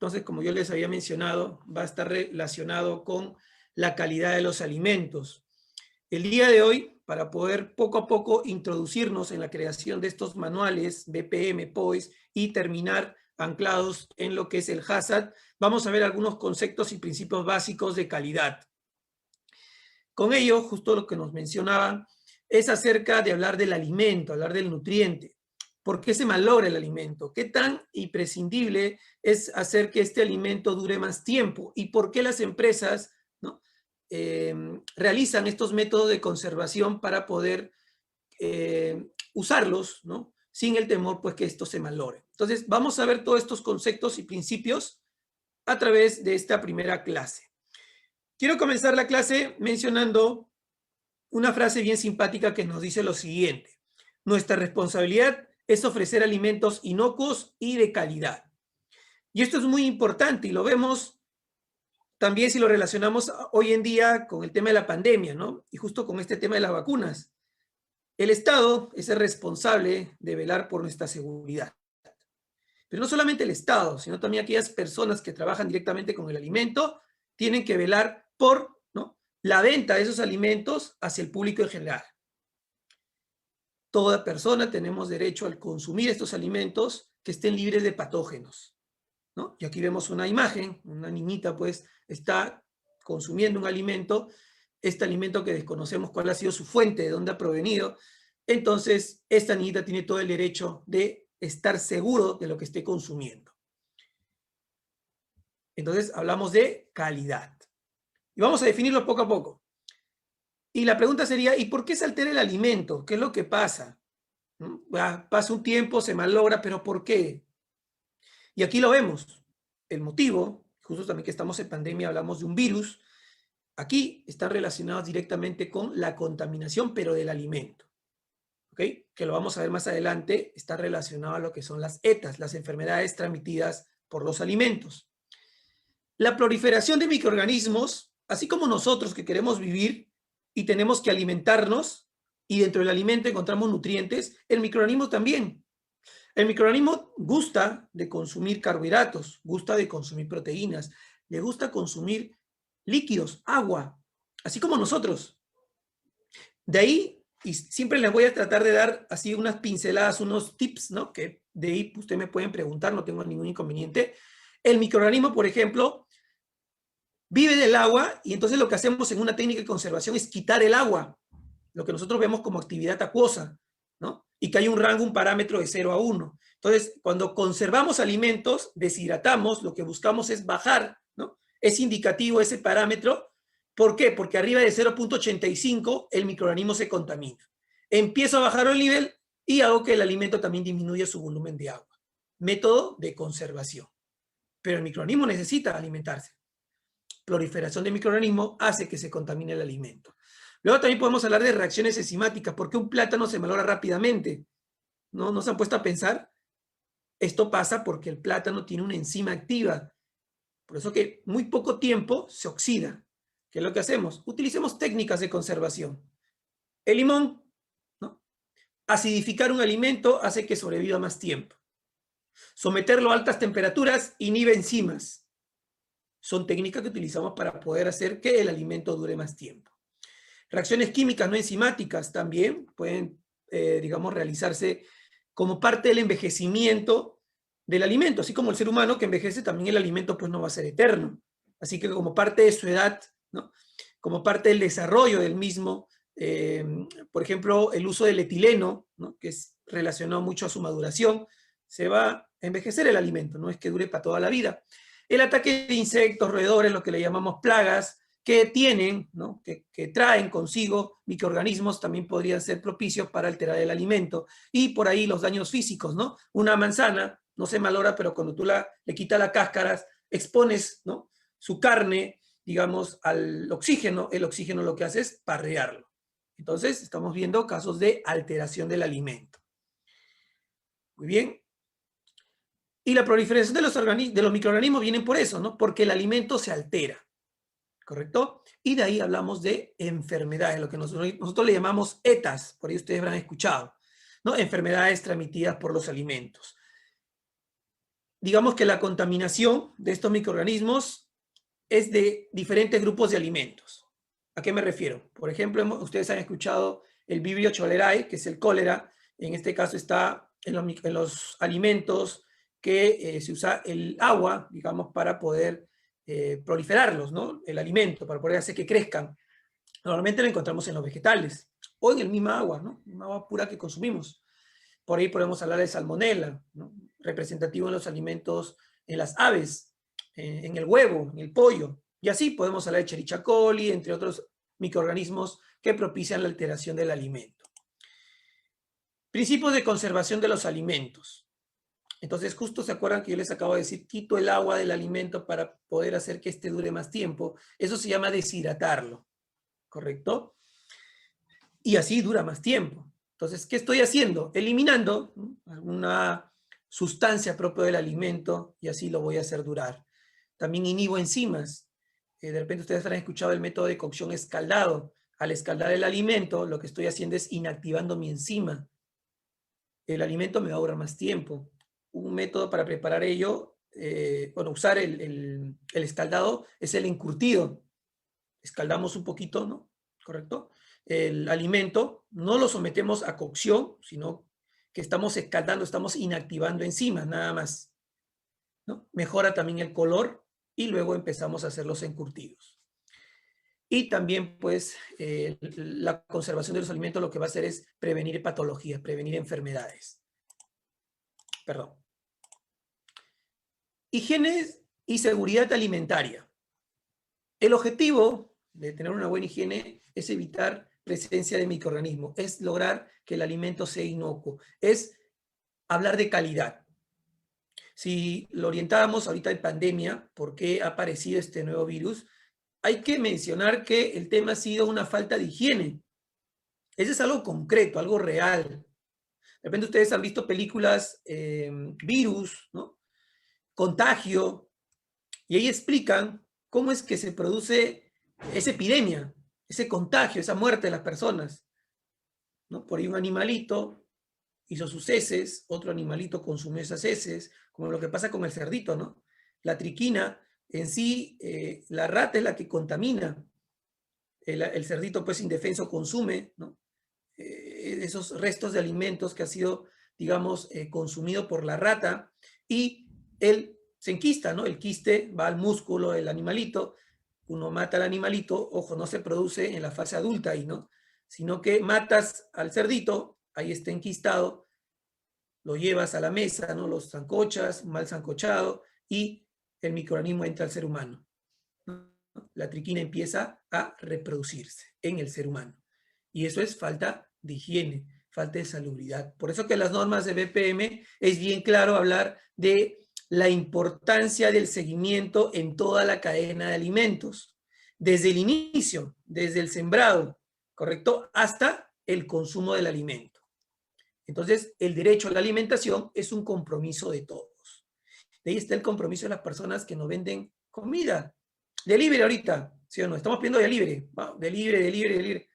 Entonces, como yo les había mencionado, va a estar relacionado con la calidad de los alimentos. El día de hoy, para poder poco a poco introducirnos en la creación de estos manuales BPM, POES y terminar anclados en lo que es el HACCP, vamos a ver algunos conceptos y principios básicos de calidad. Con ello, justo lo que nos mencionaban, es acerca de hablar del alimento, hablar del nutriente. ¿Por qué se malogra el alimento? ¿Qué tan imprescindible es hacer que este alimento dure más tiempo? ¿Y por qué las empresas, ¿no?, realizan estos métodos de conservación para poder usarlos, ¿no?, sin el temor pues que esto se malogre? Entonces, vamos a ver todos estos conceptos y principios a través de esta primera clase. Quiero comenzar la clase mencionando una frase bien simpática que nos dice lo siguiente: nuestra responsabilidad es ofrecer alimentos inocuos y de calidad. Y esto es muy importante y lo vemos también si lo relacionamos hoy en día con el tema de la pandemia, ¿no? Y justo con este tema de las vacunas. El Estado es el responsable de velar por nuestra seguridad. Pero no solamente el Estado, sino también aquellas personas que trabajan directamente con el alimento tienen que velar por, ¿no?, la venta de esos alimentos hacia el público en general. Toda persona tenemos derecho al consumir estos alimentos que estén libres de patógenos, ¿no? Y aquí vemos una imagen, una niñita pues está consumiendo un alimento, este alimento que desconocemos cuál ha sido su fuente, de dónde ha provenido. Entonces, esta niñita tiene todo el derecho de estar seguro de lo que esté consumiendo. Entonces, hablamos de calidad. Y vamos a definirlo poco a poco. Y la pregunta sería, ¿y por qué se altera el alimento? ¿Qué es lo que pasa? ¿No? Pasa un tiempo, se malogra, pero ¿por qué? Y aquí lo vemos. El motivo, justo también que estamos en pandemia, hablamos de un virus. Aquí están relacionados directamente con la contaminación, pero del alimento. ¿Ok? Que lo vamos a ver más adelante, está relacionado a lo que son las ETAs, las enfermedades transmitidas por los alimentos. La proliferación de microorganismos, así como nosotros que queremos vivir y tenemos que alimentarnos, y dentro del alimento encontramos nutrientes, el microorganismo también. El microorganismo gusta de consumir carbohidratos, gusta de consumir proteínas, le gusta consumir líquidos, agua, así como nosotros. De ahí, y siempre les voy a tratar de dar así unas pinceladas, unos tips, ¿no?, que de ahí ustedes me pueden preguntar, no tengo ningún inconveniente. El microorganismo, por ejemplo, vive del agua y entonces lo que hacemos en una técnica de conservación es quitar el agua, lo que nosotros vemos como actividad acuosa, ¿no? Y que hay un rango, un parámetro de 0 a 1. Entonces, cuando conservamos alimentos, deshidratamos, lo que buscamos es bajar, ¿no?, es indicativo ese parámetro. ¿Por qué? Porque arriba de 0.85 el microorganismo se contamina. Empiezo a bajar el nivel y hago que el alimento también disminuya su volumen de agua. Método de conservación. Pero el microorganismo necesita alimentarse. Proliferación de microorganismos hace que se contamine el alimento. Luego también podemos hablar de reacciones enzimáticas. ¿Por qué un plátano se malogra rápidamente? ¿No se han puesto a pensar? Esto pasa porque el plátano tiene una enzima activa. Por eso que muy poco tiempo se oxida. ¿Qué es lo que hacemos? Utilicemos técnicas de conservación. El limón, ¿no?, acidificar un alimento hace que sobreviva más tiempo. Someterlo a altas temperaturas inhibe enzimas. Son técnicas que utilizamos para poder hacer que el alimento dure más tiempo. Reacciones químicas no enzimáticas también pueden, digamos, realizarse como parte del envejecimiento del alimento. Así como el ser humano que envejece, también el alimento pues no va a ser eterno. Así que como parte de su edad, ¿no?, como parte del desarrollo del mismo, por ejemplo, el uso del etileno, ¿no?, que es relacionado mucho a su maduración, se va a envejecer el alimento, no es que dure para toda la vida. El ataque de insectos, roedores, lo que le llamamos plagas, que tienen, ¿no?, que traen consigo microorganismos, también podrían ser propicios para alterar el alimento. Y por ahí los daños físicos, ¿no? Una manzana no se malogra, pero cuando tú le quitas las cáscaras, expones, ¿no?, su carne, digamos, al oxígeno. El oxígeno lo que hace es parrearlo. Entonces, estamos viendo casos de alteración del alimento. Muy bien. Y la proliferación de los microorganismos vienen por eso, ¿no?, porque el alimento se altera. ¿Correcto? Y de ahí hablamos de enfermedades, lo que nosotros le llamamos ETAs, por ahí ustedes habrán escuchado, ¿no? Enfermedades transmitidas por los alimentos. digamos que la contaminación de estos microorganismos es de diferentes grupos de alimentos. ¿A qué me refiero? Por ejemplo, ustedes han escuchado el Vibrio cholerae, que es el cólera. En este caso está en los alimentos que se usa el agua, digamos, para poder proliferarlos, ¿no? El alimento, para poder hacer que crezcan. Normalmente lo encontramos en los vegetales o en el mismo agua, ¿no? El agua pura que consumimos. Por ahí podemos hablar de salmonela, ¿no? Representativo en los alimentos, en las aves, en el huevo, en el pollo. Y así podemos hablar de Escherichia coli, entre otros microorganismos que propician la alteración del alimento. Principios de conservación de los alimentos. Entonces, justo se acuerdan que yo les acabo de decir, quito el agua del alimento para poder hacer que este dure más tiempo. Eso se llama deshidratarlo, ¿correcto? Y así dura más tiempo. Entonces, ¿qué estoy haciendo? Eliminando, ¿no?, alguna sustancia propia del alimento y así lo voy a hacer durar. También inhibo enzimas. De repente ustedes habrán escuchado el método de cocción escaldado. Al escaldar el alimento, lo que estoy haciendo es inactivando mi enzima. El alimento me va a durar más tiempo. Un método para preparar ello, usar el escaldado es el encurtido. Escaldamos un poquito, ¿no? ¿Correcto? El alimento, no lo sometemos a cocción, sino que estamos escaldando, estamos inactivando enzimas, nada más, ¿no? Mejora también el color y luego empezamos a hacer los encurtidos. Y también, pues, la conservación de los alimentos lo que va a hacer es prevenir patologías, prevenir enfermedades. Perdón. Higiene y seguridad alimentaria. El objetivo de tener una buena higiene es evitar presencia de microorganismos, es lograr que el alimento sea inocuo, es hablar de calidad. Si lo orientábamos ahorita en pandemia, ¿por qué ha aparecido este nuevo virus? Hay que mencionar que el tema ha sido una falta de higiene. Eso es algo concreto, algo real. De repente ustedes han visto películas, virus, ¿no? Contagio, y ahí explican cómo es que se produce esa epidemia, ese contagio, esa muerte de las personas, ¿no? Por ahí un animalito hizo sus heces, otro animalito consumió esas heces, como lo que pasa con el cerdito, ¿no? La triquina en sí, la rata es la que contamina, el cerdito pues indefenso consume, ¿no? Esos restos de alimentos que ha sido, digamos, consumido por la rata y él se enquista, ¿no? El quiste va al músculo del animalito, uno mata al animalito, ojo, no se produce en la fase adulta ahí, ¿no? Sino que matas al cerdito, ahí está enquistado, lo llevas a la mesa, ¿no? Los sancochas, mal sancochado, y el microorganismo entra al ser humano, ¿no? La triquina empieza a reproducirse en el ser humano. Y eso es falta de higiene, falta de salubridad. Por eso que las normas de BPM es bien claro hablar de la importancia del seguimiento en toda la cadena de alimentos, desde el inicio, desde el sembrado, ¿correcto?, hasta el consumo del alimento. Entonces, el derecho a la alimentación es un compromiso de todos. De ahí está el compromiso de las personas que nos venden comida. Delivery ahorita, ¿sí o no? Estamos pidiendo delivery. Delivery.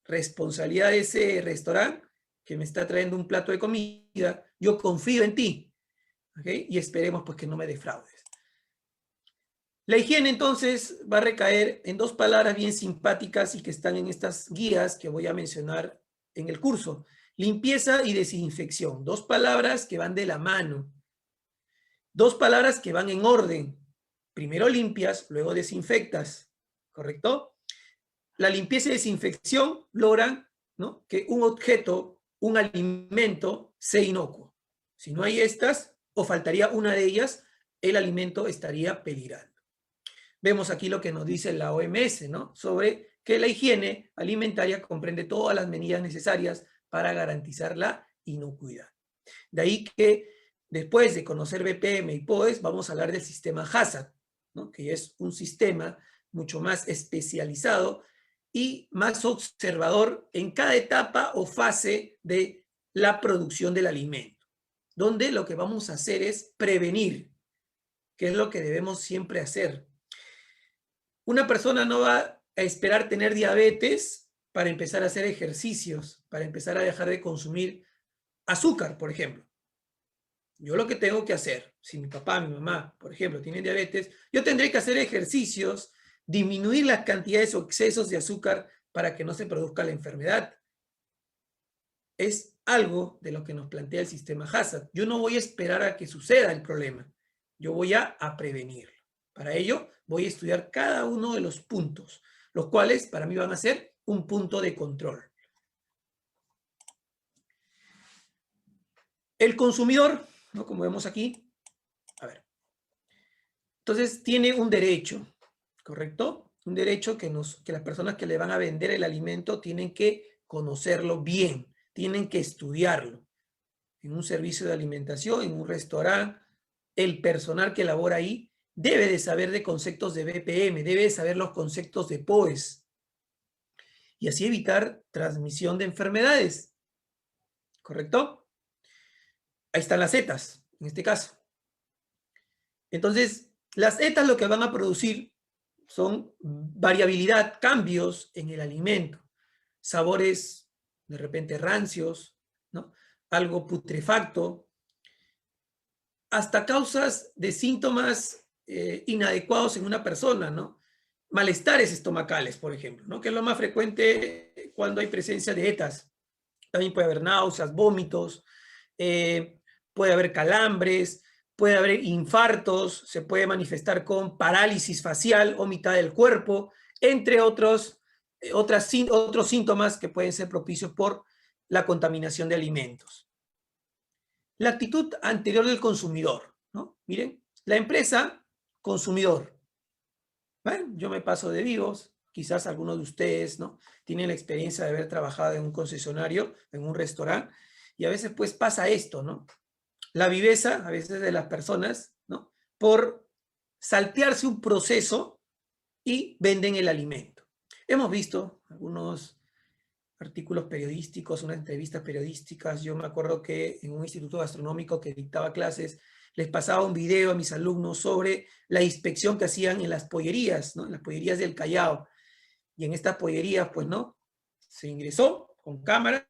Responsabilidad de ese restaurante que me está trayendo un plato de comida. Yo confío en ti, ¿okay? Y esperemos pues que no me defraudes. La higiene entonces va a recaer en dos palabras bien simpáticas y que están en estas guías que voy a mencionar en el curso. Limpieza y desinfección. Dos palabras que van de la mano. Dos palabras que van en orden. Primero limpias, luego desinfectas. ¿Correcto? La limpieza y desinfección logran, ¿no?, que un objeto, un alimento, sea inocuo. Si no hay estas, o faltaría una de ellas, el alimento estaría peligrando. Vemos aquí lo que nos dice la OMS, ¿no?, sobre que la higiene alimentaria comprende todas las medidas necesarias para garantizar la inocuidad. De ahí que después de conocer BPM y POES, vamos a hablar del sistema HACCP, ¿no?, que es un sistema mucho más especializado y más observador en cada etapa o fase de la producción del alimento, donde lo que vamos a hacer es prevenir, que es lo que debemos siempre hacer. Una persona no va a esperar tener diabetes para empezar a hacer ejercicios, para empezar a dejar de consumir azúcar, por ejemplo. yo lo que tengo que hacer, si mi papá, mi mamá, por ejemplo, tienen diabetes, yo tendré que hacer ejercicios, disminuir las cantidades o excesos de azúcar para que no se produzca la enfermedad. Es algo de lo que nos plantea el sistema HACCP. Yo no voy a esperar a que suceda el problema, yo voy a prevenirlo. Para ello, voy a estudiar cada uno de los puntos, los cuales para mí van a ser un punto de control. El consumidor, ¿no? Como vemos aquí, a ver, entonces tiene un derecho, ¿correcto? Un derecho que las personas que le van a vender el alimento tienen que conocerlo bien, tienen que estudiarlo. En un servicio de alimentación, en un restaurante, el personal que labora ahí debe de saber de conceptos de BPM, debe de saber los conceptos de POES y así evitar transmisión de enfermedades, ¿correcto? Ahí están las ETAs, en este caso. Entonces, las ETAs lo que van a producir son variabilidad, cambios en el alimento, sabores de repente rancios, ¿no? Algo putrefacto, hasta causas de síntomas inadecuados en una persona, ¿no? Malestares estomacales, por ejemplo, ¿no? Que es lo más frecuente cuando hay presencia de ETAs. También puede haber náuseas, vómitos, puede haber calambres, puede haber infartos, se puede manifestar con parálisis facial o mitad del cuerpo, entre otros síntomas que pueden ser propicios por la contaminación de alimentos. La actitud anterior del consumidor, ¿no? Miren, la empresa, consumidor. Bueno, yo me paso de vivos, quizás algunos de ustedes, ¿no? Tienen la experiencia de haber trabajado en un concesionario, en un restaurante, y a veces pues pasa esto, ¿no? La viveza, a veces de las personas, ¿no? Por saltearse un proceso y venden el alimento. Hemos visto algunos artículos periodísticos, unas entrevistas periodísticas. Yo me acuerdo que en un instituto gastronómico que dictaba clases, les pasaba un video a mis alumnos sobre la inspección que hacían en las pollerías, ¿no? En las pollerías del Callao. Y en estas pollerías, pues, ¿no? Se ingresó con cámaras,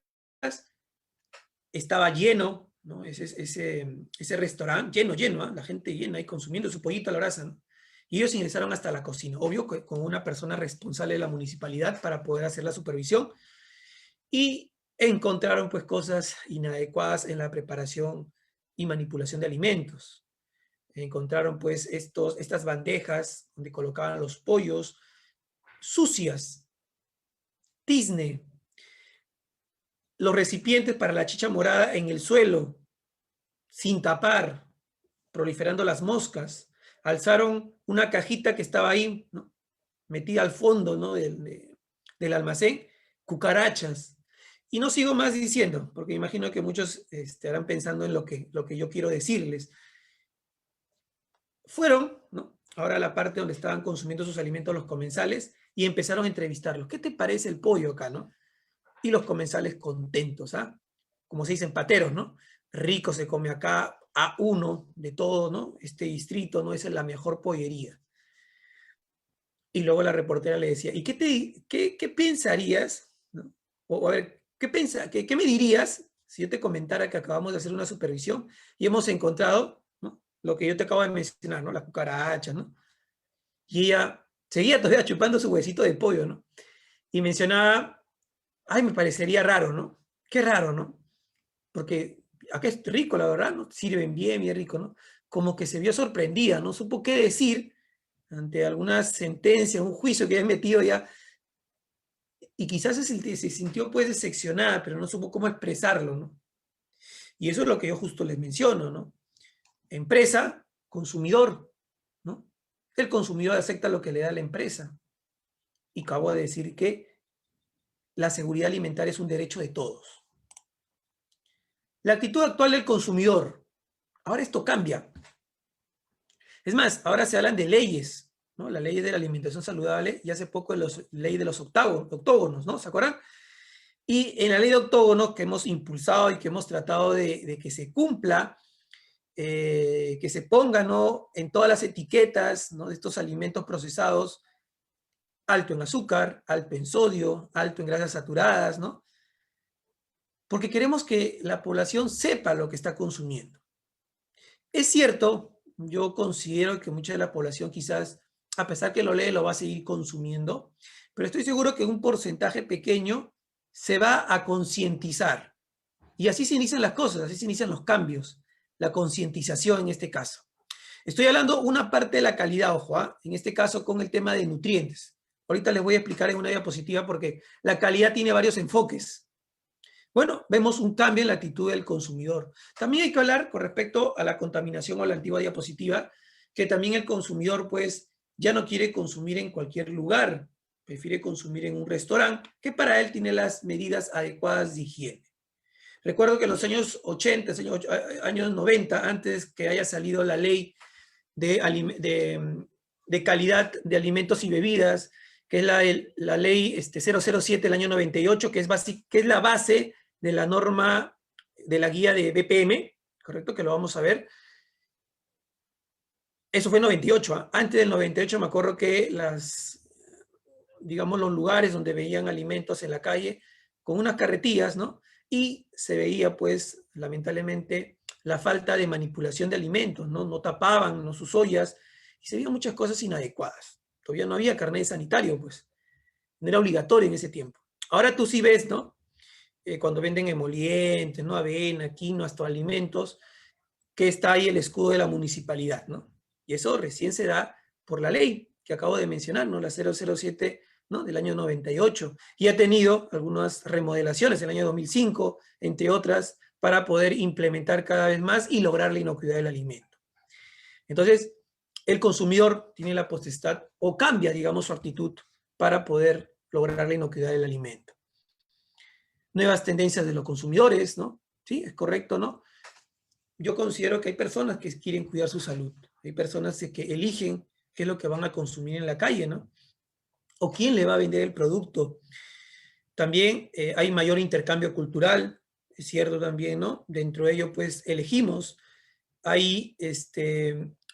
estaba lleno, ¿no? Ese restaurante, lleno, ¿eh? La gente llena ahí consumiendo su pollito a la brasa, ¿no? Y ellos ingresaron hasta la cocina, obvio, con una persona responsable de la municipalidad para poder hacer la supervisión. Y encontraron pues cosas inadecuadas en la preparación y manipulación de alimentos. Encontraron pues estas bandejas donde colocaban los pollos sucias, tizne, los recipientes para la chicha morada en el suelo, sin tapar, proliferando las moscas. Alzaron una cajita que estaba ahí, ¿no? Metida al fondo, ¿no? del almacén, cucarachas. Y no sigo más diciendo, porque imagino que muchos estarán pensando en lo que yo quiero decirles. Fueron, ¿no? Ahora a la parte donde estaban consumiendo sus alimentos los comensales y empezaron a entrevistarlos. ¿Qué te parece el pollo acá, no? Y los comensales contentos, ¿ah? Como se dicen, pateros, ¿no? Rico se come acá, a uno de todo, ¿no? Este distrito, ¿no? Esa es la mejor pollería. Y luego la reportera le decía, ¿y qué pensarías, ¿no? O a ver, ¿qué me dirías si yo te comentara que acabamos de hacer una supervisión y hemos encontrado, ¿no? Lo que yo te acabo de mencionar, ¿no? Las cucarachas, ¿no? Y ella seguía todavía chupando su huesito de pollo, ¿no? Y mencionaba, ay, me parecería raro, ¿no? Qué raro, ¿no? Porque acá es rico, la verdad, ¿no? Sirven bien, bien rico, ¿no? Como que se vio sorprendida, no supo qué decir ante alguna sentencia, un juicio que había metido ya, y quizás se sintió pues decepcionada, pero no supo cómo expresarlo, ¿no? Y eso es lo que yo justo les menciono, ¿no? Empresa, consumidor, ¿no? El consumidor acepta lo que le da la empresa. Y acabo de decir que la seguridad alimentaria es un derecho de todos. La actitud actual del consumidor. Ahora esto cambia. Es más, ahora se hablan de leyes, ¿no? La ley de la alimentación saludable y hace poco la ley de los octógonos, ¿no? ¿Se acuerdan? Y en la ley de octógonos que hemos impulsado y que hemos tratado de que se cumpla, que se ponga, ¿no? En todas las etiquetas, ¿no? De estos alimentos procesados, alto en azúcar, alto en sodio, alto en grasas saturadas, ¿no? Porque queremos que la población sepa lo que está consumiendo. Es cierto, yo considero que mucha de la población quizás, a pesar que lo lee, lo va a seguir consumiendo, pero estoy seguro que un porcentaje pequeño se va a concientizar. Y así se inician las cosas, así se inician los cambios, la concientización en este caso. Estoy hablando una parte de la calidad, ojo, en este caso con el tema de nutrientes. Ahorita les voy a explicar en una diapositiva porque la calidad tiene varios enfoques. Bueno, vemos un cambio en la actitud del consumidor. También hay que hablar con respecto a la contaminación o la antigua diapositiva, que también el consumidor pues ya no quiere consumir en cualquier lugar, prefiere consumir en un restaurante que para él tiene las medidas adecuadas de higiene. Recuerdo que en los años 80, años 90, antes que haya salido la ley de calidad de alimentos y bebidas, que es la ley 007 del año 98, que es la base de la norma de la guía de BPM, ¿correcto? Que lo vamos a ver. Eso fue en 98. ¿eh? Antes del 98 me acuerdo que digamos, los lugares donde veían alimentos en la calle con unas carretillas, ¿no? Y se veía, pues, lamentablemente, la falta de manipulación de alimentos, ¿no? No tapaban, no sus ollas, y se veían muchas cosas inadecuadas. Todavía no había carnet sanitario, pues. No era obligatorio en ese tiempo. Ahora tú sí ves, ¿no? Cuando venden emolientes, ¿no? Avena, quinoa, estos alimentos, que está ahí el escudo de la municipalidad, ¿no? Y eso recién se da por la ley que acabo de mencionar, ¿no? La 007, ¿no? Del año 98. Y ha tenido algunas remodelaciones en el año 2005, entre otras, para poder implementar cada vez más y lograr la inocuidad del alimento. Entonces, el consumidor tiene la potestad o cambia, digamos, su actitud para poder lograr la inocuidad del alimento. Nuevas tendencias de los consumidores, ¿no? Sí, es correcto, ¿no? Yo considero que hay personas que quieren cuidar su salud, hay personas que eligen qué es lo que van a consumir en la calle, ¿no? O quién le va a vender el producto. También hay mayor intercambio cultural, es cierto también, ¿no? Dentro de ello, pues, elegimos. Hay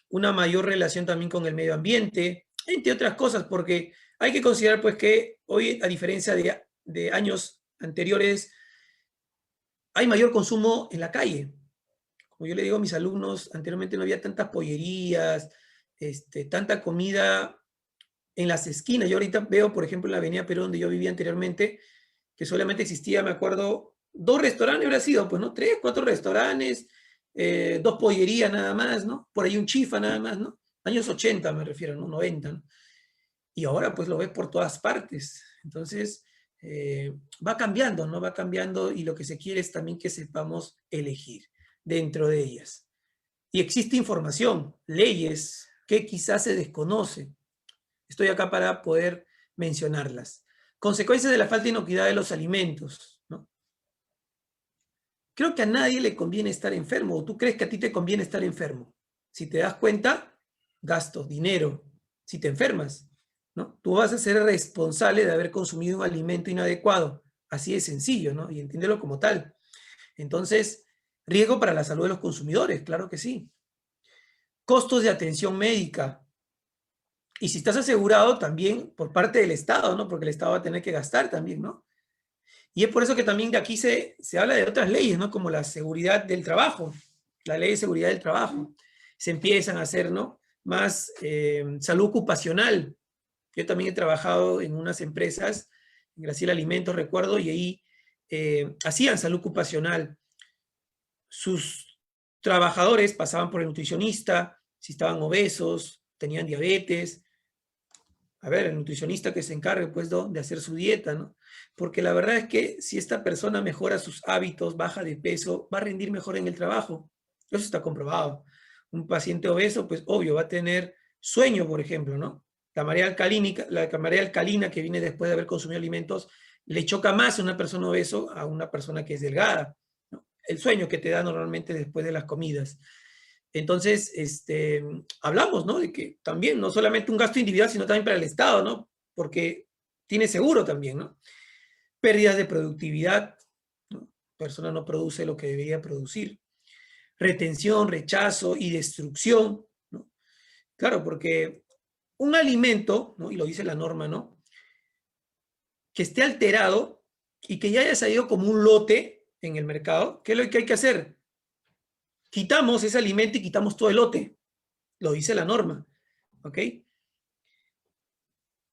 una mayor relación también con el medio ambiente, entre otras cosas, porque hay que considerar, pues, que hoy, a diferencia de años anteriores, hay mayor consumo en la calle. Como yo le digo a mis alumnos, anteriormente no había tantas pollerías, tanta comida en las esquinas. Yo ahorita veo, por ejemplo, en la Avenida Perú, donde yo vivía anteriormente, que solamente existía, me acuerdo, 2 restaurantes, habrá sido, pues, ¿no? 3, 4 restaurantes, 2 pollerías nada más, ¿no? Por ahí un chifa nada más, ¿no? Años 80 me refiero, ¿no? 90, ¿no? Y ahora, pues, lo ves por todas partes. Entonces, va cambiando, ¿no? Va cambiando y lo que se quiere es también que sepamos elegir dentro de ellas. Y existe información, leyes que quizás se desconocen. Estoy acá para poder mencionarlas. Consecuencias de la falta de inocuidad de los alimentos, ¿no? Creo que a nadie le conviene estar enfermo, o tú crees que a ti te conviene estar enfermo. Si te das cuenta, gastos, dinero, si te enfermas, ¿no? Tú vas a ser responsable de haber consumido un alimento inadecuado. Así de sencillo, ¿no? Y entiéndelo como tal. Entonces, riesgo para la salud de los consumidores, claro que sí. Costos de atención médica. Y si estás asegurado, también por parte del Estado, ¿no? Porque el Estado va a tener que gastar también, ¿no? Y es por eso que también de aquí se habla de otras leyes, ¿no? Como la seguridad del trabajo, la ley de seguridad del trabajo. Se empiezan a hacer, ¿no? Más salud ocupacional. Yo también he trabajado en unas empresas, en Graciela Alimentos, recuerdo, y ahí hacían salud ocupacional. Sus trabajadores pasaban por el nutricionista, si estaban obesos, tenían diabetes. A ver, el nutricionista que se encargue, pues, de hacer su dieta, ¿no? Porque la verdad es que si esta persona mejora sus hábitos, baja de peso, va a rendir mejor en el trabajo. Eso está comprobado. Un paciente obeso, pues, obvio, va a tener sueño, por ejemplo, ¿no? La marea alcalina que viene después de haber consumido alimentos le choca más a una persona obeso a una persona que es delgada, ¿no? El sueño que te da normalmente después de las comidas. Entonces, hablamos, ¿no? De que también, no solamente un gasto individual, sino también para el Estado, ¿no? Porque tiene seguro también, ¿no? Pérdidas de productividad, ¿no? Persona no produce lo que debería producir. Retención, rechazo y destrucción, ¿no? Claro, porque un alimento, ¿no? Y lo dice la norma, ¿no? Que esté alterado y que ya haya salido como un lote en el mercado, ¿qué es lo que hay que hacer? quitamos ese alimento y quitamos todo el lote. Lo dice la norma. ¿Ok?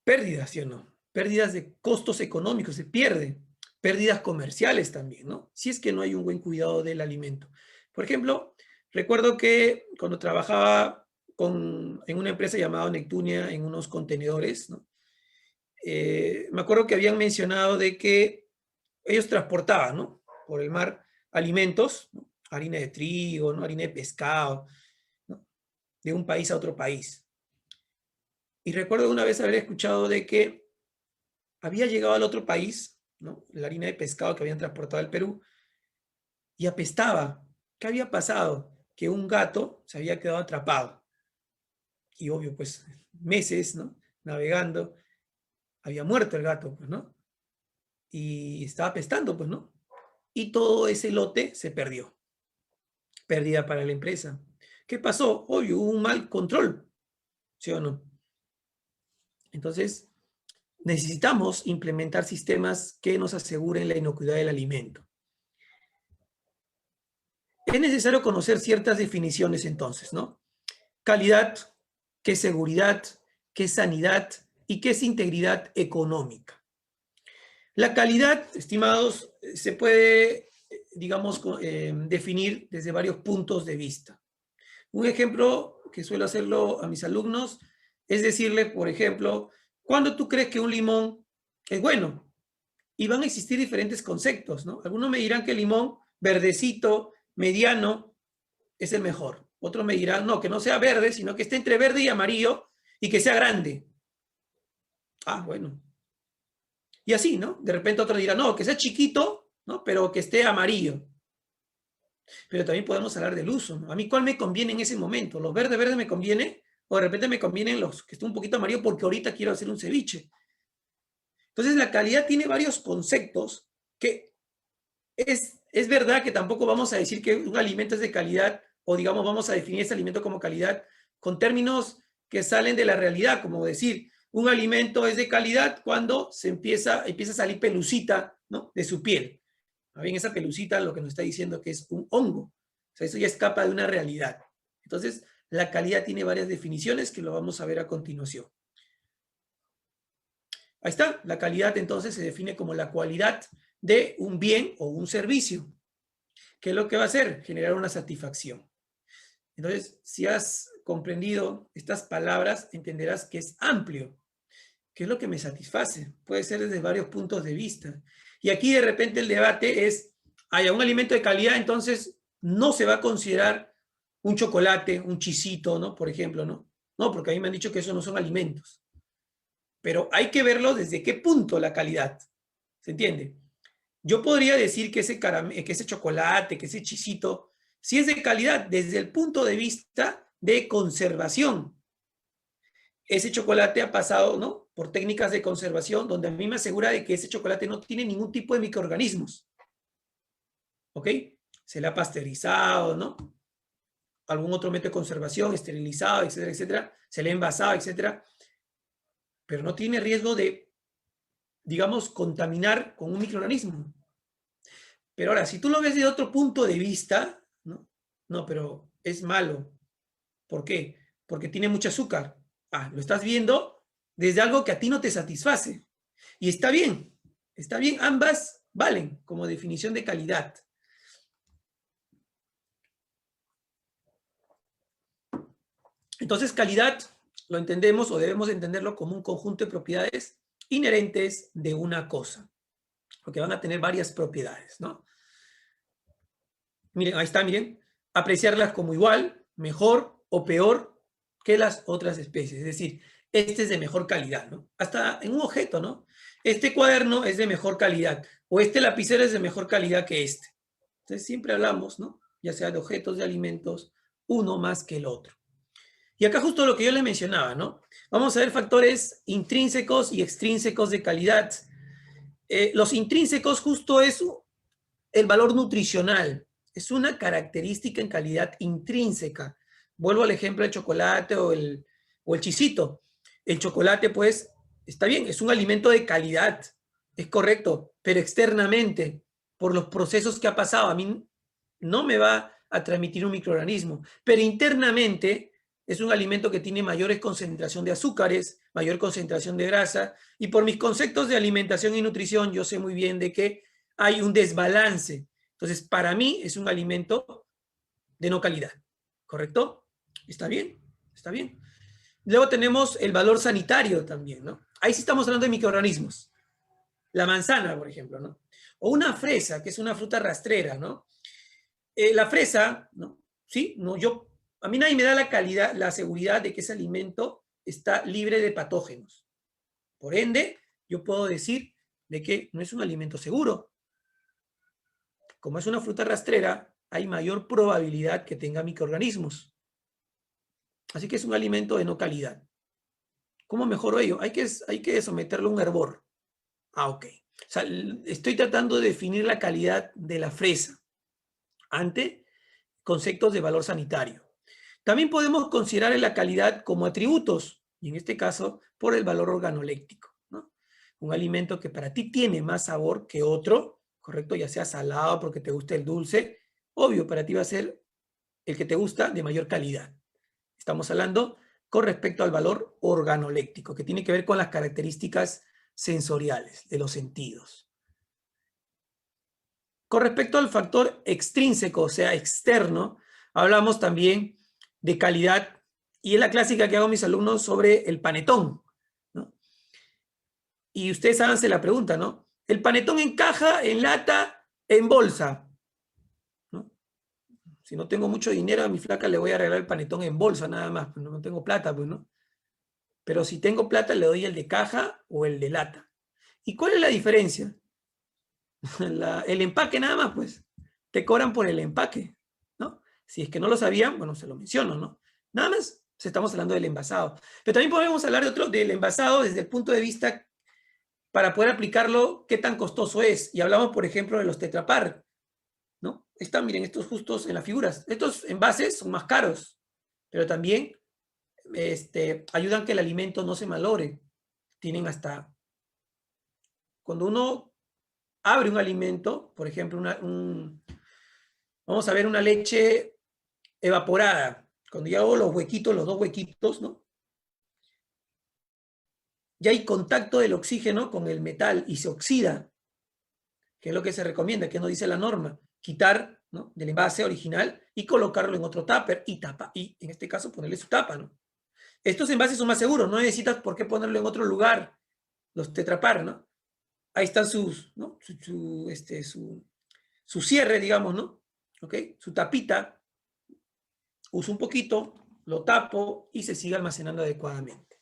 Pérdidas, ¿sí o no? Pérdidas de costos económicos, se pierde. Pérdidas comerciales también, ¿no? Si es que no hay un buen cuidado del alimento. Por ejemplo, recuerdo que cuando trabajaba en una empresa llamada Neptunia en unos contenedores, ¿no? Me acuerdo que habían mencionado de que ellos transportaban, ¿no? Por el mar alimentos, ¿no? Harina de trigo, ¿no? Harina de pescado, ¿no? De un país a otro país. Y recuerdo una vez haber escuchado de que había llegado al otro país, ¿no? La harina de pescado que habían transportado al Perú, y apestaba. ¿Qué había pasado? Que un gato se había quedado atrapado. Y obvio, pues, meses, ¿no? Navegando, había muerto el gato, pues, ¿no? Y estaba apestando, pues, ¿no? Y todo ese lote se perdió. Pérdida para la empresa. ¿Qué pasó? Obvio, hubo un mal control, ¿sí o no? Entonces, necesitamos implementar sistemas que nos aseguren la inocuidad del alimento. Es necesario conocer ciertas definiciones entonces, ¿no? Calidad, qué es seguridad, qué es sanidad y qué es integridad económica. La calidad, estimados, se puede, digamos, definir desde varios puntos de vista. Un ejemplo que suelo hacerlo a mis alumnos es decirle, por ejemplo, ¿cuándo tú crees que un limón es bueno? Y van a existir diferentes conceptos, ¿no? Algunos me dirán que el limón verdecito, mediano, es el mejor. Otros me dirán, no, que no sea verde, sino que esté entre verde y amarillo y que sea grande. Ah, bueno. Y así, ¿no? De repente otro dirá, no, que sea chiquito, ¿no? Pero que esté amarillo. Pero también podemos hablar del uso, ¿no? A mí, ¿cuál me conviene en ese momento? ¿Los verdes me conviene? O de repente me convienen los que estén un poquito amarillo porque ahorita quiero hacer un ceviche. Entonces, la calidad tiene varios conceptos que es verdad que tampoco vamos a decir que un alimento es de calidad o, digamos, vamos a definir ese alimento como calidad con términos que salen de la realidad, como decir, un alimento es de calidad cuando empieza a salir pelucita, ¿no? De su piel. Más bien esa pelucita lo que nos está diciendo que es un hongo. O sea, eso ya escapa de una realidad. Entonces, la calidad tiene varias definiciones que lo vamos a ver a continuación. Ahí está, la calidad entonces se define como la cualidad de un bien o un servicio. ¿Qué es lo que va a hacer? Generar una satisfacción. Entonces, si has comprendido estas palabras, entenderás que es amplio. ¿Qué es lo que me satisface? Puede ser desde varios puntos de vista. Y aquí de repente el debate es, haya un alimento de calidad, entonces no se va a considerar un chocolate, un chisito, ¿no? Por ejemplo, ¿no? No, porque a mí me han dicho que eso no son alimentos. Pero hay que verlo desde qué punto la calidad. ¿Se entiende? Yo podría decir que ese chocolate, que ese chisito, sí es de calidad desde el punto de vista de conservación. Ese chocolate ha pasado, ¿no? Por técnicas de conservación donde a mí me asegura de que ese chocolate no tiene ningún tipo de microorganismos. ¿Ok? Se le ha pasteurizado, ¿no? Algún otro método de conservación, esterilizado, etcétera, etcétera. Se le ha envasado, etcétera. Pero no tiene riesgo de, digamos, contaminar con un microorganismo. Pero ahora, si tú lo ves de otro punto de vista, ¿no? No, pero es malo. ¿Por qué? Porque tiene mucho azúcar. Ah, lo estás viendo desde algo que a ti no te satisface. Y está bien, ambas valen como definición de calidad. Entonces, calidad lo entendemos o debemos entenderlo como un conjunto de propiedades inherentes de una cosa, porque van a tener varias propiedades, ¿no? Miren, ahí está, miren, apreciarlas como igual, mejor o peor que las otras especies. Es decir, este es de mejor calidad, ¿no? Hasta en un objeto, ¿no? Este cuaderno es de mejor calidad o este lapicero es de mejor calidad que este. Entonces siempre hablamos, ¿no? Ya sea de objetos, de alimentos, uno más que el otro. Y acá justo lo que yo les mencionaba, ¿no? Vamos a ver factores intrínsecos y extrínsecos de calidad. Los intrínsecos justo es el valor nutricional. Es una característica en calidad intrínseca. Vuelvo al ejemplo del chocolate o el chisito. El chocolate, pues, está bien, es un alimento de calidad, es correcto, pero externamente, por los procesos que ha pasado, a mí no me va a transmitir un microorganismo, pero internamente es un alimento que tiene mayor concentración de azúcares, mayor concentración de grasa, y por mis conceptos de alimentación y nutrición yo sé muy bien de que hay un desbalance. Entonces, para mí es un alimento de no calidad, ¿correcto? ¿Está bien? ¿Está bien? Luego tenemos el valor sanitario también, ¿no? Ahí sí estamos hablando de microorganismos. La manzana, por ejemplo, ¿no? O una fresa, que es una fruta rastrera, ¿no? La fresa, ¿no? Sí, no, a mí nadie me da la calidad, la seguridad de que ese alimento está libre de patógenos. Por ende, yo puedo decir de que no es un alimento seguro. Como es una fruta rastrera, hay mayor probabilidad que tenga microorganismos. Así que es un alimento de no calidad. ¿Cómo mejoro ello? Hay que someterlo a un hervor. Ok. O sea, estoy tratando de definir la calidad de la fresa ante conceptos de valor sanitario. También podemos considerar la calidad como atributos, y en este caso, por el valor organoléctico, ¿no? Un alimento que para ti tiene más sabor que otro, ¿correcto? Ya sea salado porque te gusta el dulce, obvio, para ti va a ser el que te gusta de mayor calidad. Estamos hablando con respecto al valor organoléctico, que tiene que ver con las características sensoriales de los sentidos. Con respecto al factor extrínseco, o sea, externo, hablamos también de calidad, y es la clásica que hago a mis alumnos sobre el panetón, ¿no? Y ustedes háganse la pregunta, ¿no? ¿El panetón en caja, en lata, en bolsa? ¿No? Si no tengo mucho dinero, a mi flaca le voy a regalar el panetón en bolsa nada más, pues no tengo plata, pues, ¿no? Pero si tengo plata, le doy el de caja o el de lata. ¿Y cuál es la diferencia? El empaque nada más, pues. Te cobran por el empaque, ¿no? Si es que no lo sabían, bueno, se lo menciono, ¿no? Nada más estamos hablando del envasado. Pero también podemos hablar del envasado desde el punto de vista para poder aplicarlo, qué tan costoso es. Y hablamos, por ejemplo, de los Tetra Pak, ¿no? Están, miren, estos justos en las figuras. Estos envases son más caros, pero también ayudan que el alimento no se malogre. Tienen hasta... Cuando uno abre un alimento, por ejemplo, vamos a ver una leche evaporada. Cuando yo hago los huequitos, los dos huequitos, ¿no? Ya hay contacto del oxígeno con el metal y se oxida, que es lo que se recomienda, que nos dice la norma. Quitar, ¿no?, del envase original y colocarlo en otro tupper y en este caso ponerle su tapa, ¿no? Estos envases son más seguros, no necesitas por qué ponerlo en otro lugar, los Tetra Pak, ¿no? Ahí están sus, ¿no?, su cierre, digamos, ¿no? ¿Ok? Su tapita. Uso un poquito, lo tapo y se sigue almacenando adecuadamente.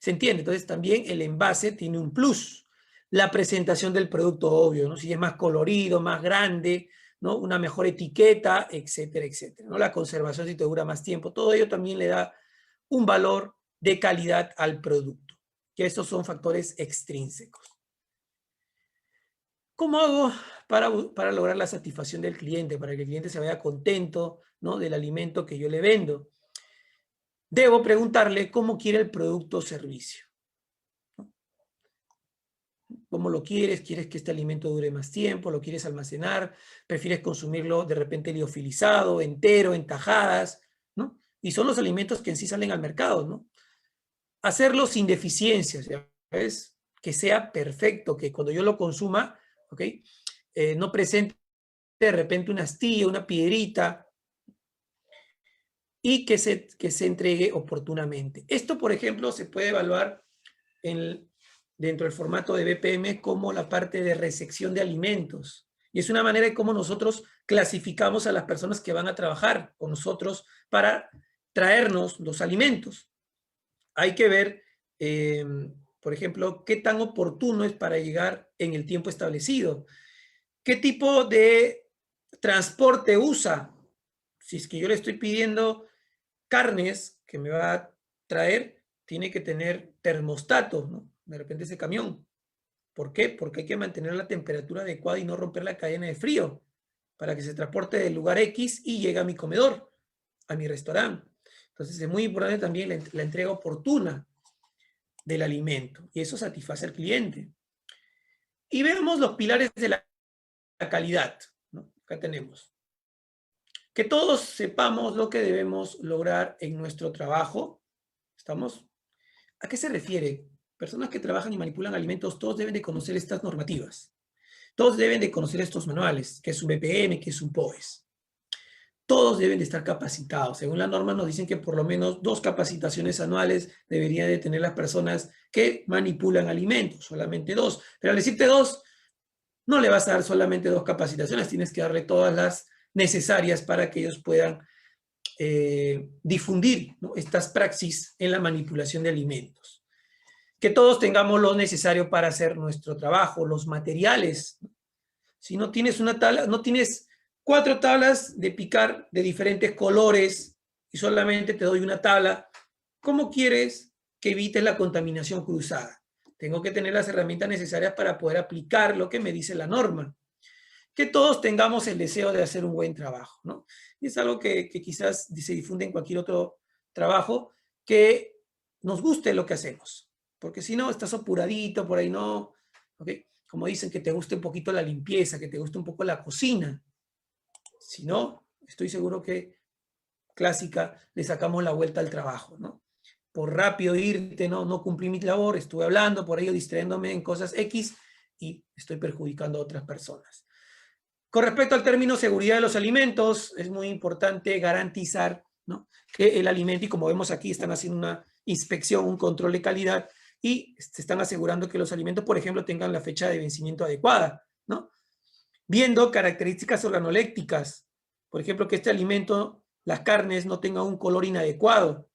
¿Se entiende? Entonces también el envase tiene un plus. La presentación del producto, obvio, ¿no? Si es más colorido, más grande, ¿no? Una mejor etiqueta, etcétera, etcétera, ¿no? La conservación si te dura más tiempo. Todo ello también le da un valor de calidad al producto. Que estos son factores extrínsecos. ¿Cómo hago para lograr la satisfacción del cliente? Para que el cliente se vaya contento, ¿no?, del alimento que yo le vendo. Debo preguntarle cómo quiere el producto o servicio. ¿Cómo lo quieres? ¿Quieres que este alimento dure más tiempo? ¿Lo quieres almacenar? ¿Prefieres consumirlo de repente liofilizado, entero, en tajadas? ¿No? Y son los alimentos que en sí salen al mercado, ¿no? Hacerlo sin deficiencias, ¿sabes? Que sea perfecto, que cuando yo lo consuma, ¿ok?, no presente de repente una astilla, una piedrita, y que se entregue oportunamente. Esto, por ejemplo, se puede evaluar dentro del formato de BPM como la parte de resección de alimentos. Y es una manera de cómo nosotros clasificamos a las personas que van a trabajar con nosotros para traernos los alimentos. Hay que ver, por ejemplo, qué tan oportuno es para llegar en el tiempo establecido. ¿Qué tipo de transporte usa? Si es que yo le estoy pidiendo carnes que me va a traer, tiene que tener termostato, ¿no? De repente ese camión. ¿Por qué? Porque hay que mantener la temperatura adecuada y no romper la cadena de frío para que se transporte del lugar X y llegue a mi comedor, a mi restaurante. Entonces es muy importante también la entrega oportuna del alimento y eso satisface al cliente. Y vemos los pilares de la calidad, ¿no? Acá tenemos Que todos sepamos lo que debemos lograr en nuestro trabajo. ¿Estamos? ¿A qué se refiere? Personas que trabajan y manipulan alimentos, todos deben de conocer estas normativas. Todos deben de conocer estos manuales, que es un BPM, que es un POES. Todos deben de estar capacitados. Según la norma nos dicen que por lo menos 2 capacitaciones anuales deberían de tener las personas que manipulan alimentos, solamente 2. Pero al decirte 2, no le vas a dar solamente 2 capacitaciones, tienes que darle todas las necesarias para que ellos puedan difundir, ¿no?, estas praxis en la manipulación de alimentos. Que todos tengamos lo necesario para hacer nuestro trabajo, los materiales. Si no tienes una tabla, no tienes 4 tablas de picar de diferentes colores y solamente te doy una tabla, ¿cómo quieres que evites la contaminación cruzada? Tengo que tener las herramientas necesarias para poder aplicar lo que me dice la norma. Que todos tengamos el deseo de hacer un buen trabajo, ¿no? Y es algo que quizás se difunde en cualquier otro trabajo, que nos guste lo que hacemos. Porque si no, estás apuradito, por ahí no, ¿ok? Como dicen, que te guste un poquito la limpieza, que te guste un poco la cocina. Si no, estoy seguro que clásica, le sacamos la vuelta al trabajo, ¿no? Por rápido irte, no cumplí mi labor, estuve hablando, por ello distrayéndome en cosas X y estoy perjudicando a otras personas. Con respecto al término seguridad de los alimentos, es muy importante garantizar, ¿no?, que el alimento, y como vemos aquí, están haciendo una inspección, un control de calidad, y se están asegurando que los alimentos, por ejemplo, tengan la fecha de vencimiento adecuada, ¿no? Viendo características organolépticas, por ejemplo, que este alimento, las carnes, no tengan un color inadecuado.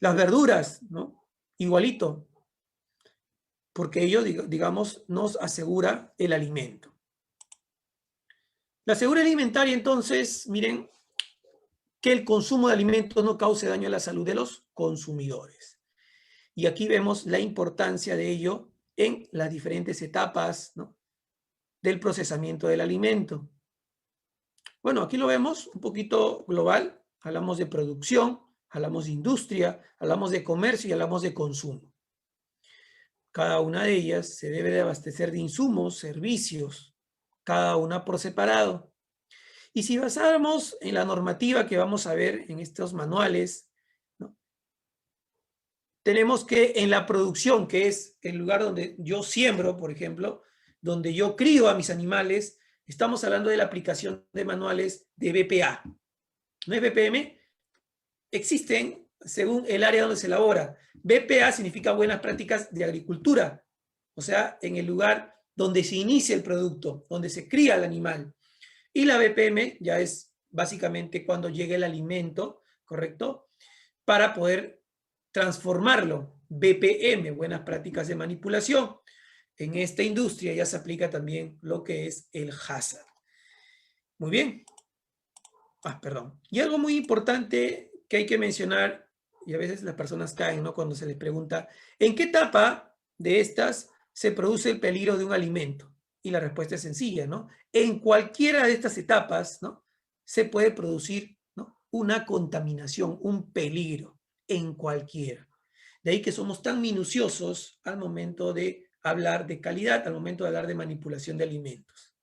Las verduras, ¿no?, igualito, porque ello, digamos, nos asegura el alimento. La seguridad alimentaria, entonces, miren, que el consumo de alimentos no cause daño a la salud de los consumidores. Y aquí vemos la importancia de ello en las diferentes etapas, ¿no?, del procesamiento del alimento. Bueno, aquí lo vemos un poquito global. Hablamos de producción, hablamos de industria, hablamos de comercio y hablamos de consumo. Cada una de ellas se debe de abastecer de insumos, servicios, cada una por separado. Y si basáramos en la normativa que vamos a ver en estos manuales, ¿no?, tenemos que en la producción, que es el lugar donde yo siembro, por ejemplo, donde yo crío a mis animales, estamos hablando de la aplicación de manuales de BPA. ¿No es BPM? Existen según el área donde se elabora. BPA significa buenas prácticas de agricultura, o sea, en el lugar donde se inicia el producto, donde se cría el animal. Y la BPM ya es básicamente cuando llega el alimento, ¿correcto?, para poder transformarlo. BPM, buenas prácticas de manipulación. En esta industria ya se aplica también lo que es el hazard. Muy bien. Perdón. Y algo muy importante que hay que mencionar, y a veces las personas caen, ¿no?, cuando se les pregunta, ¿en qué etapa de estas se produce el peligro de un alimento? Y la respuesta es sencilla, ¿no? En cualquiera de estas etapas, ¿no?, se puede producir, ¿no?, una contaminación, un peligro, en cualquiera. De ahí que somos tan minuciosos al momento de hablar de calidad, al momento de hablar de manipulación de alimentos.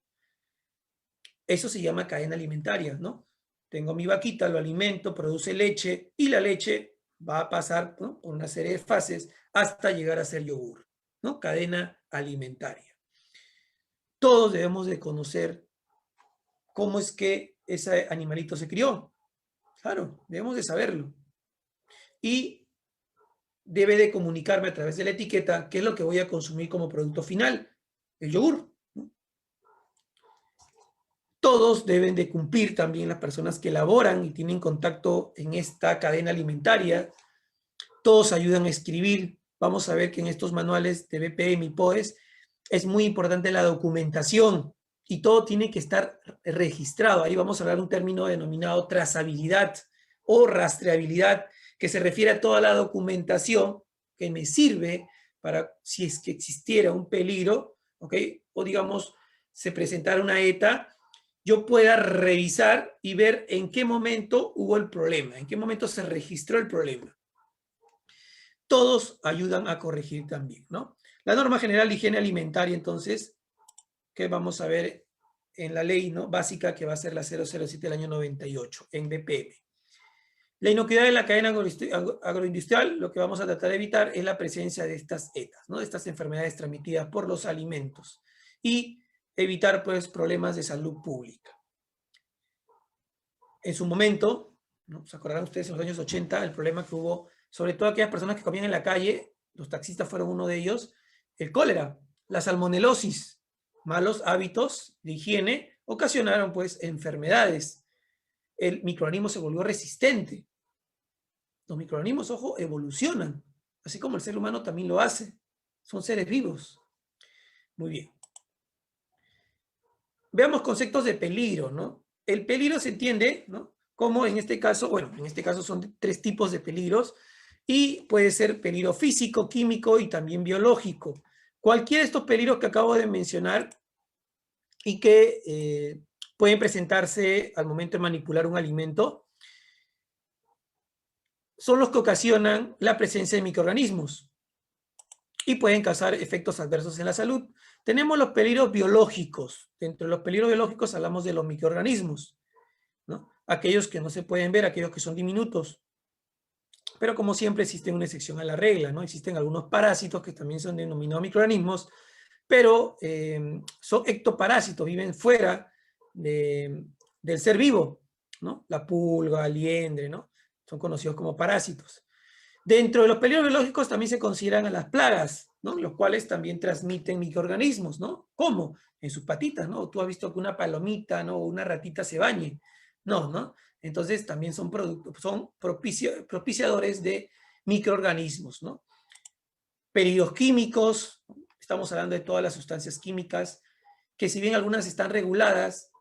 Eso se llama cadena alimentaria, ¿no? Tengo mi vaquita, lo alimento, produce leche y la leche va a pasar, ¿no?, por una serie de fases hasta llegar a ser yogur, ¿no? Cadena alimentaria. Todos debemos de conocer cómo es que ese animalito se crió. Claro, debemos de saberlo. Y debe de comunicarme a través de la etiqueta qué es lo que voy a consumir como producto final, el yogur, ¿no? Todos deben de cumplir, también las personas que elaboran y tienen contacto en esta cadena alimentaria. Todos ayudan a escribir. Vamos a ver que en estos manuales de BPM y POES es muy importante la documentación y todo tiene que estar registrado. Ahí vamos a hablar de un término denominado trazabilidad o rastreabilidad, que se refiere a toda la documentación que me sirve para, si es que existiera un peligro, ¿ok?, o digamos, se presentara una ETA, yo pueda revisar y ver en qué momento hubo el problema, en qué momento se registró el problema. Todos ayudan a corregir también, ¿no? La norma general de higiene alimentaria, entonces, que vamos a ver en la ley, ¿no?, básica, que va a ser la 007 del año 98, en BPM. La inocuidad de la cadena agroindustrial, lo que vamos a tratar de evitar es la presencia de estas ETAs, ¿no?, de estas enfermedades transmitidas por los alimentos, y evitar, pues, problemas de salud pública. En su momento, ¿no?, se acordarán ustedes, en los años 80, el problema que hubo, sobre todo aquellas personas que comían en la calle, los taxistas fueron uno de ellos, el cólera, la salmonelosis, malos hábitos de higiene ocasionaron, pues, enfermedades. El microorganismo se volvió resistente. Los microorganismos, ojo, evolucionan, así como el ser humano también lo hace. Son seres vivos. Muy bien. Veamos conceptos de peligro, ¿no? El peligro se entiende, ¿no?, como en este caso, bueno, en este caso son 3 tipos de peligros, y puede ser peligro físico, químico y también biológico. Cualquiera de estos peligros que acabo de mencionar y que pueden presentarse al momento de manipular un alimento, son los que ocasionan la presencia de microorganismos y pueden causar efectos adversos en la salud. Tenemos los peligros biológicos. Dentro de los peligros biológicos hablamos de los microorganismos, ¿no?, aquellos que no se pueden ver, aquellos que son diminutos. Pero como siempre existe una excepción a la regla, ¿no? Existen algunos parásitos que también son denominados microorganismos, pero son ectoparásitos, viven fuera del ser vivo, ¿no? La pulga, el liendre, ¿no?, son conocidos como parásitos. Dentro de los peligros biológicos también se consideran a las plagas, ¿no?, los cuales también transmiten microorganismos, ¿no? ¿Cómo? En sus patitas, ¿no? Tú has visto que una palomita, ¿no?, o una ratita se bañe. No, ¿no? Entonces también son propiciadores de microorganismos, ¿no? Peligros químicos, estamos hablando de todas las sustancias químicas, que si bien algunas están reguladas,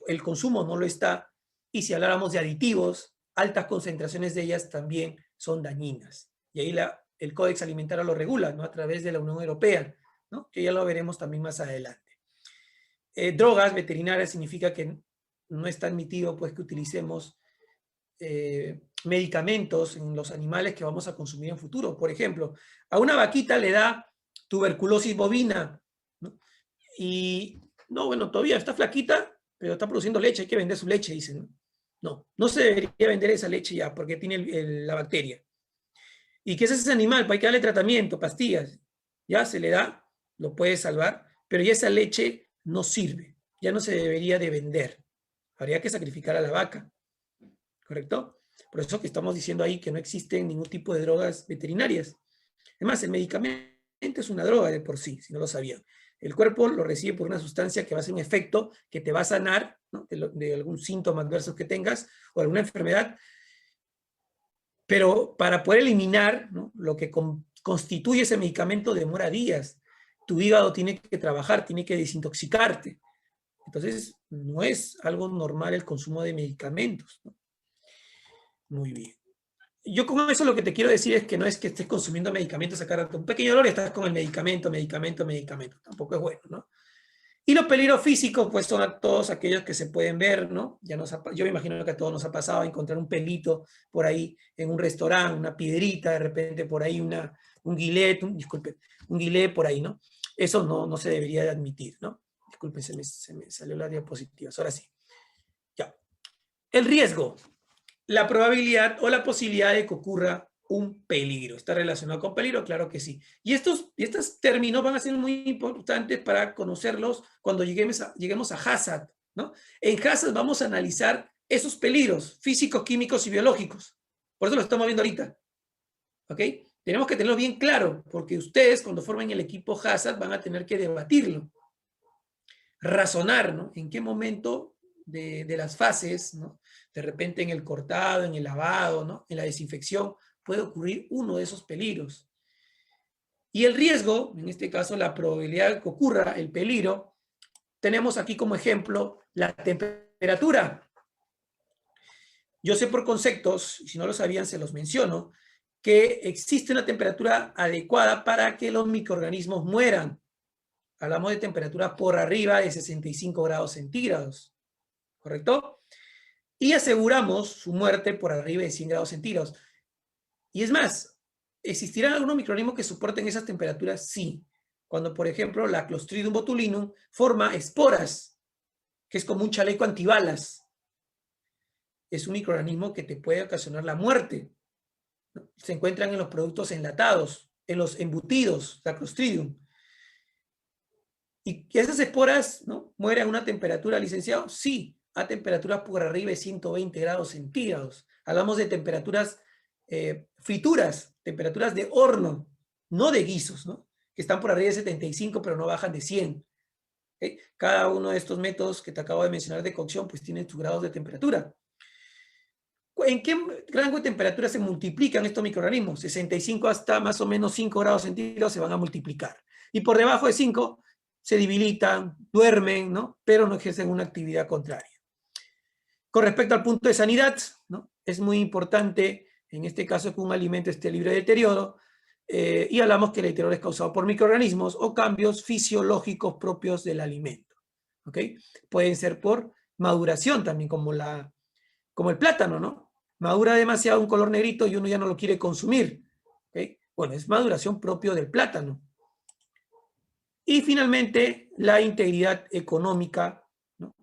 el consumo no lo está, y si habláramos de aditivos, altas concentraciones de ellas también son dañinas. Y ahí el Códex Alimentario lo regula, ¿no?, a través de la Unión Europea, ¿no?, que ya lo veremos también más adelante. Drogas veterinarias significa que no está admitido, pues, que utilicemos medicamentos en los animales que vamos a consumir en futuro. Por ejemplo, a una vaquita le da tuberculosis bovina, ¿no?, y no, bueno, todavía está flaquita, pero está produciendo leche, hay que vender su leche, dicen, ¿no? No, no se debería vender esa leche ya, porque tiene la bacteria. ¿Y qué es ese animal? Pues hay que darle tratamiento, pastillas. Ya se le da, lo puede salvar, pero ya esa leche no sirve, ya no se debería de vender. Habría que sacrificar a la vaca, ¿correcto? Por eso que estamos diciendo ahí que no existen ningún tipo de drogas veterinarias. Además, el medicamento es una droga de por sí, si no lo sabían. El cuerpo lo recibe por una sustancia que va a hacer un efecto que te va a sanar, ¿no?, de algún síntoma adverso que tengas o alguna enfermedad, pero para poder eliminar, ¿no?, lo que constituye ese medicamento demora días. Tu hígado tiene que trabajar, tiene que desintoxicarte. Entonces, no es algo normal el consumo de medicamentos, ¿no? Muy bien. Yo con eso lo que te quiero decir es que no es que estés consumiendo medicamentos a cada rato. Un pequeño dolor y estás con el medicamento. Tampoco es bueno, ¿no? Y los peligros físicos, pues son todos aquellos que se pueden ver, ¿no? Yo me imagino que a todos nos ha pasado encontrar un pelito por ahí en un restaurante, una piedrita, de repente por ahí un guilet, un guilet por ahí, ¿no? Eso no se debería de admitir, ¿no? Disculpen, se me salió la diapositiva. Ahora sí. Ya. El riesgo. La probabilidad o la posibilidad de que ocurra un peligro. ¿Está relacionado con peligro? Claro que sí. Y estos términos van a ser muy importantes para conocerlos cuando lleguemos a Hazard, ¿no? En Hazard vamos a analizar esos peligros físicos, químicos y biológicos. Por eso lo estamos viendo ahorita. ¿Ok? Tenemos que tenerlo bien claro, porque ustedes cuando formen el equipo Hazard van a tener que debatirlo. Razonar, ¿no? En qué momento de las fases, ¿no?, de repente en el cortado, en el lavado, ¿no?, en la desinfección, puede ocurrir uno de esos peligros. Y el riesgo, en este caso la probabilidad de que ocurra el peligro, tenemos aquí como ejemplo la temperatura. Yo sé por conceptos, y si no lo sabían se los menciono, que existe una temperatura adecuada para que los microorganismos mueran. Hablamos de temperatura por arriba de 65 grados centígrados, ¿correcto? Y aseguramos su muerte por arriba de 100 grados centígrados. Y es más, ¿existirán algunos microorganismos que soporten esas temperaturas? Sí. Cuando, por ejemplo, la Clostridium botulinum forma esporas que es como un chaleco antibalas. Es un microorganismo que te puede ocasionar la muerte, ¿no? Se encuentran en los productos enlatados, en los embutidos, la Clostridium. ¿Y que esas esporas, ¿no?, mueren a una temperatura, licenciado? Sí, a temperaturas por arriba de 120 grados centígrados. Hablamos de temperaturas frituras, temperaturas de horno, no de guisos, ¿no?, que están por arriba de 75, pero no bajan de 100. ¿Okay? Cada uno de estos métodos que te acabo de mencionar de cocción, pues tiene sus grados de temperatura. ¿En qué rango de temperatura se multiplican estos microorganismos? 65 hasta más o menos 5 grados centígrados se van a multiplicar. Y por debajo de 5 se debilitan, duermen, ¿no?, pero no ejercen una actividad contraria. Con respecto al punto de sanidad, ¿no?, es muy importante, en este caso, que un alimento esté libre de deterioro, y hablamos que el deterioro es causado por microorganismos o cambios fisiológicos propios del alimento. ¿Ok? Pueden ser por maduración también, como el plátano, ¿no? Madura demasiado un color negrito y uno ya no lo quiere consumir. ¿Okay? Bueno, es maduración propio del plátano. Y finalmente, la integridad económica, ¿no?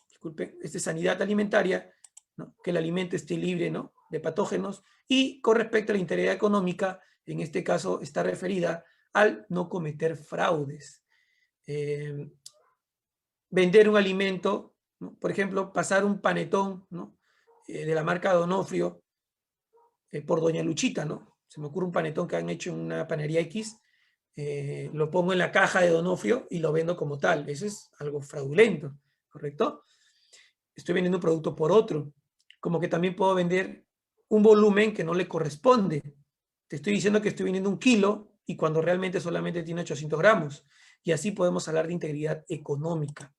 Disculpen, sanidad alimentaria, ¿no?, que el alimento esté libre, ¿no?, de patógenos. Y con respecto a la integridad económica, en este caso está referida al no cometer fraudes. Vender un alimento, ¿no?, por ejemplo, pasar un panetón, ¿no?, de la marca Donofrio, por Doña Luchita, ¿no? Se me ocurre un panetón que han hecho en una panería X, lo pongo en la caja de Donofrio y lo vendo como tal. Eso es algo fraudulento, ¿correcto? Estoy vendiendo un producto por otro. Como que también puedo vender un volumen que no le corresponde. Te estoy diciendo que estoy vendiendo 1 kilo y cuando realmente solamente tiene 800 gramos. Y así podemos hablar de integridad económica.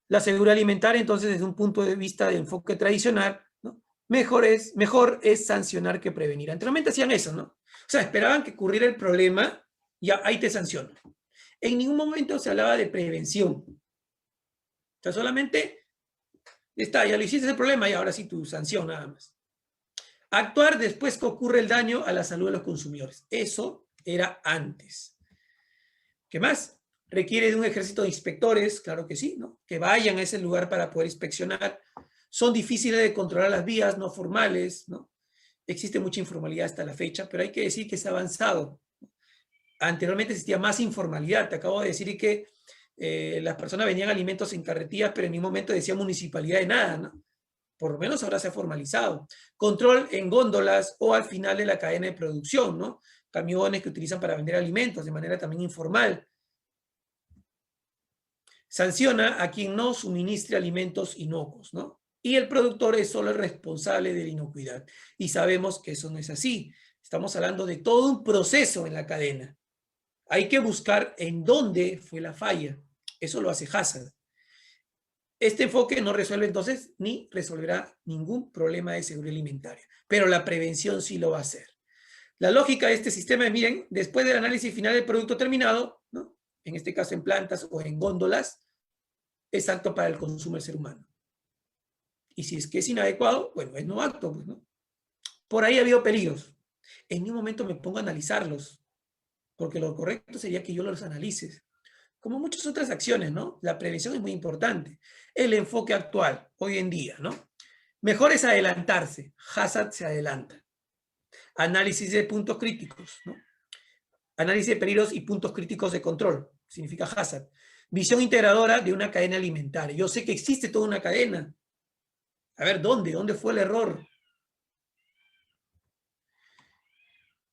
La seguridad alimentaria, entonces, desde un punto de vista de enfoque tradicional, ¿no?, mejor es sancionar que prevenir. Anteriormente hacían eso, ¿no? O sea, esperaban que ocurriera el problema y ahí te sanciono. En ningún momento se hablaba de prevención. O sea, solamente está, ya lo hiciste el problema y ahora sí tu sanción nada más. Actuar después que ocurre el daño a la salud de los consumidores. Eso era antes. ¿Qué más? ¿Requiere de un ejército de inspectores? Claro que sí, ¿no?, que vayan a ese lugar para poder inspeccionar. Son difíciles de controlar las vías no formales, ¿no? Existe mucha informalidad hasta la fecha, pero hay que decir que se ha avanzado. Anteriormente existía más informalidad. Te acabo de decir que las personas vendían alimentos en carretillas, pero en ningún momento decía municipalidad de nada, ¿no? Por lo menos ahora se ha formalizado. Control en góndolas o al final de la cadena de producción, ¿no? Camiones que utilizan para vender alimentos de manera también informal. Sanciona a quien no suministre alimentos inocuos, ¿no? Y el productor es solo el responsable de la inocuidad. Y sabemos que eso no es así. Estamos hablando de todo un proceso en la cadena. Hay que buscar en dónde fue la falla. Eso lo hace Hazard. Este enfoque no resuelve entonces ni resolverá ningún problema de seguridad alimentaria, pero la prevención sí lo va a hacer. La lógica de este sistema es, miren, después del análisis final del producto terminado, ¿no?, en este caso en plantas o en góndolas, es apto para el consumo del ser humano. Y si es que es inadecuado, bueno, es no apto, pues, ¿no? Por ahí ha habido peligros. En ningún momento me pongo a analizarlos, porque lo correcto sería que yo los analice. Como muchas otras acciones, ¿no? La prevención es muy importante. El enfoque actual, hoy en día, ¿no? Mejor es adelantarse. Hazard se adelanta. Análisis de puntos críticos, ¿no? Análisis de peligros y puntos críticos de control. Significa Hazard. Visión integradora de una cadena alimentaria. Yo sé que existe toda una cadena. A ver, ¿dónde? ¿Dónde fue el error?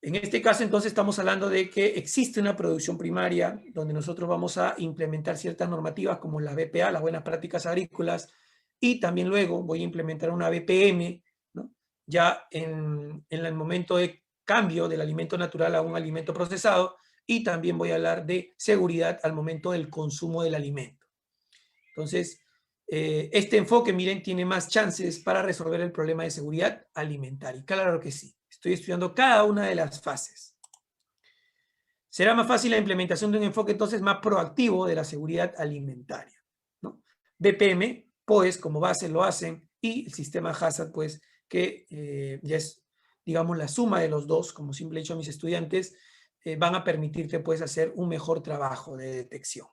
En este caso, entonces, estamos hablando de que existe una producción primaria donde nosotros vamos a implementar ciertas normativas como la BPA, las buenas prácticas agrícolas, y también luego voy a implementar una BPM, ¿no?, ya en el momento de cambio del alimento natural a un alimento procesado, y también voy a hablar de seguridad al momento del consumo del alimento. Entonces, este enfoque, miren, tiene más chances para resolver el problema de seguridad alimentaria. Claro que sí. Estoy estudiando cada una de las fases. Será más fácil la implementación de un enfoque entonces más proactivo de la seguridad alimentaria, ¿no? BPM, POES como base lo hacen, y el sistema Hazard, pues, que ya es, digamos, la suma de los dos, como siempre he dicho a mis estudiantes, van a permitirte, pues, hacer un mejor trabajo de detección.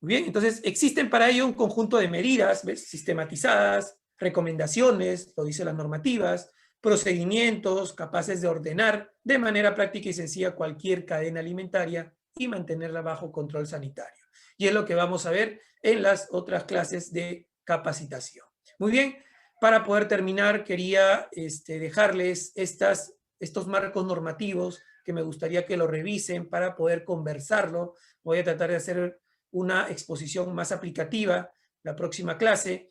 Muy bien, entonces existen para ello un conjunto de medidas, ¿ves?, sistematizadas, recomendaciones, lo dicen las normativas, procedimientos capaces de ordenar de manera práctica y sencilla cualquier cadena alimentaria y mantenerla bajo control sanitario. Y es lo que vamos a ver en las otras clases de capacitación. Muy bien, para poder terminar quería dejarles estos marcos normativos que me gustaría que lo revisen para poder conversarlo. Voy a tratar de hacer una exposición más aplicativa la próxima clase.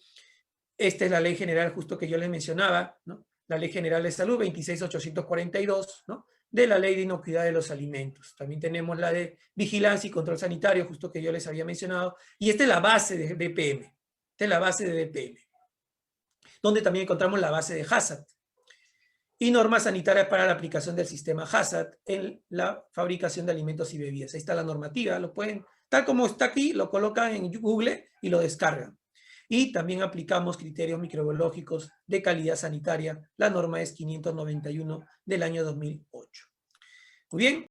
Esta es la ley general justo que yo les mencionaba, ¿no? La ley general de salud 26.842, ¿no?, de la ley de inocuidad de los alimentos. También tenemos la de vigilancia y control sanitario, justo que yo les había mencionado, y esta es la base de DPM. Esta es la base de DPM, donde también encontramos la base de HACCP y normas sanitarias para la aplicación del sistema HACCP en la fabricación de alimentos y bebidas. Ahí está la normativa, lo pueden, tal como está aquí, lo colocan en Google y lo descargan. Y también aplicamos criterios microbiológicos de calidad sanitaria. La norma es 591 del año 2008. Muy bien.